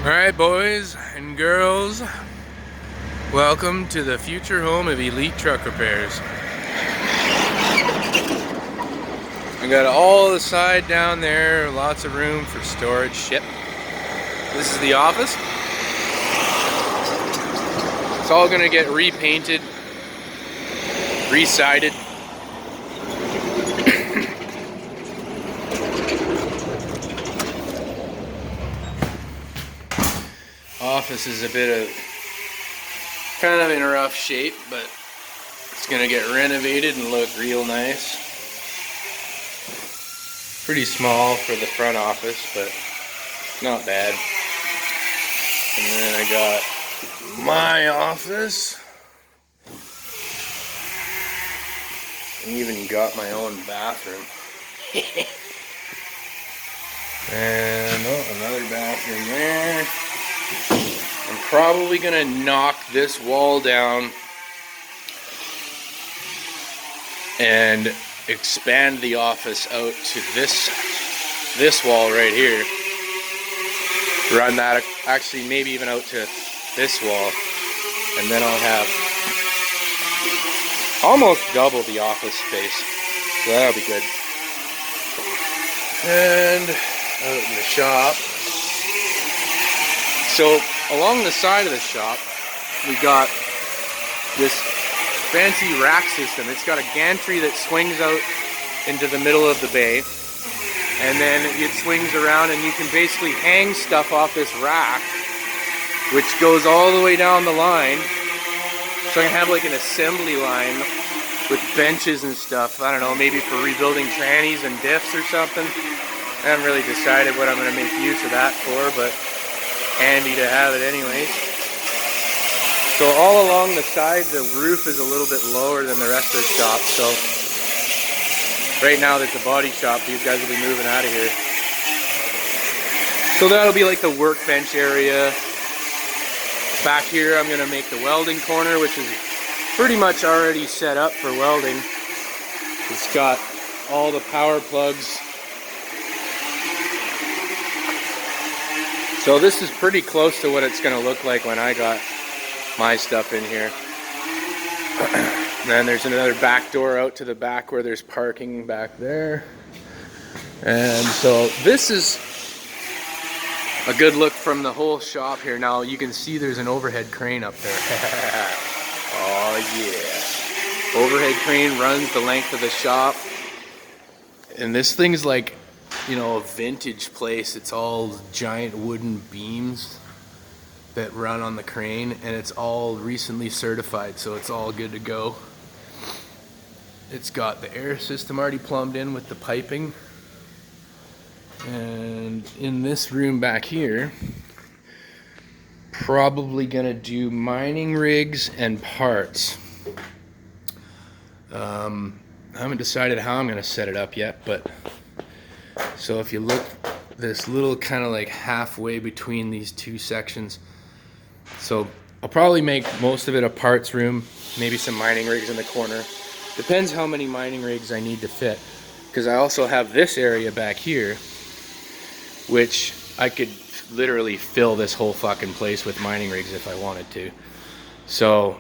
Alright, boys and girls, welcome to the future home of Elite Truck Repairs. I got all the side down there, lots of room for storage shit. This is the office. It's all gonna get repainted, resided. Office is a bit of kind of in a rough shape, but it's gonna get renovated and look real nice. Pretty small for the front office, but not bad. And then I got my office. I even got my own bathroom. And another bathroom there. I'm probably gonna knock this wall down and expand the office out to this wall right here. Run that, actually maybe even out to this wall, and then I'll have almost double the office space, so that'll be good. And out in the shop, so along the side of the shop we got this fancy rack system. It's got a gantry that swings out into the middle of the bay, and then it swings around and you can basically hang stuff off this rack, which goes all the way down the line. So I can have like an assembly line with benches and stuff. I don't know, maybe for rebuilding trannies and diffs or something. I haven't really decided what I'm going to make use of that for, but handy to have it anyways. So all along the side, the roof is a little bit lower than the rest of the shop. So right now there's a body shop. These guys will be moving out of here. So that'll be like the workbench area. Back here I'm going to make the welding corner, which is pretty much already set up for welding. It's got all the power plugs. So this is pretty close to what it's going to look like when I got my stuff in here. And then there's another back door out to the back where there's parking back there. And so this is a good look from the whole shop here. Now you can see there's an overhead crane up there. Oh yeah. Overhead crane runs the length of the shop. And this thing's like, you know, a vintage place. It's all giant wooden beams that run on the crane, and it's all recently certified, so it's all good to go. It's got the air system already plumbed in with the piping. And in this room back here, probably gonna do mining rigs and parts. I haven't decided how I'm gonna set it up yet, but so if you look, this little kind of like halfway between these two sections. So I'll probably make most of it a parts room, maybe some mining rigs in the corner. Depends how many mining rigs I need to fit, because I also have this area back here, which I could literally fill this whole fucking place with mining rigs if I wanted to. So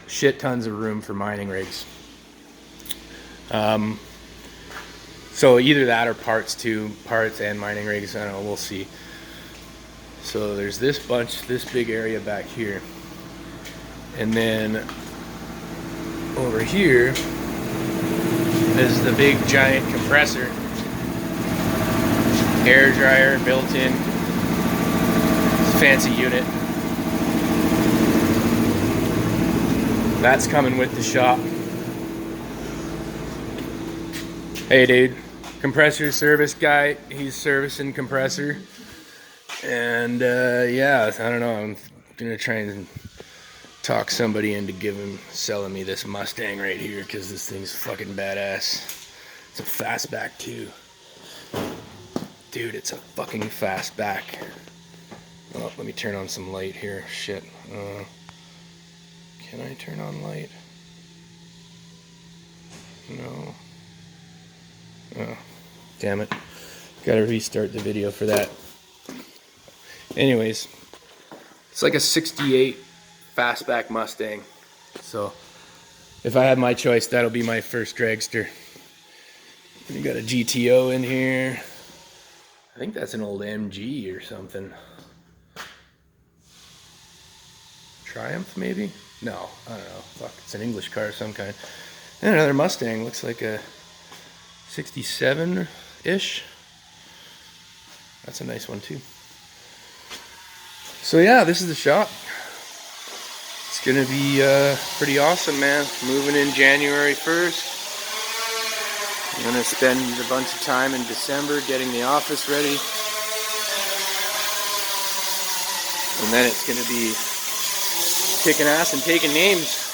shit tons of room for mining rigs. So either that or parts and mining rigs, I don't know, we'll see. So there's this big area back here. And then over here is the big giant compressor. Air dryer built in. It's a fancy unit. That's coming with the shop. Hey dude, compressor service guy, he's servicing compressor. And yeah, I don't know, I'm gonna try and talk somebody into selling me this Mustang right here, because this thing's fucking badass. It's a fastback too. Dude, it's a fucking fastback. Oh, let me turn on some light here. Shit. Can I turn on light? No. Oh, damn it. Gotta restart the video for that. Anyways, it's like a 68 fastback Mustang. So if I had my choice, that'll be my first dragster. We got a GTO in here. I think that's an old MG or something. Triumph, maybe? No, I don't know. Fuck, it's an English car of some kind. And another Mustang. Looks like a 67-ish. That's a nice one, too. So yeah, this is the shop. It's gonna be pretty awesome, man. Moving in January 1st. I'm gonna spend a bunch of time in December getting the office ready. And then it's gonna be kicking ass and taking names.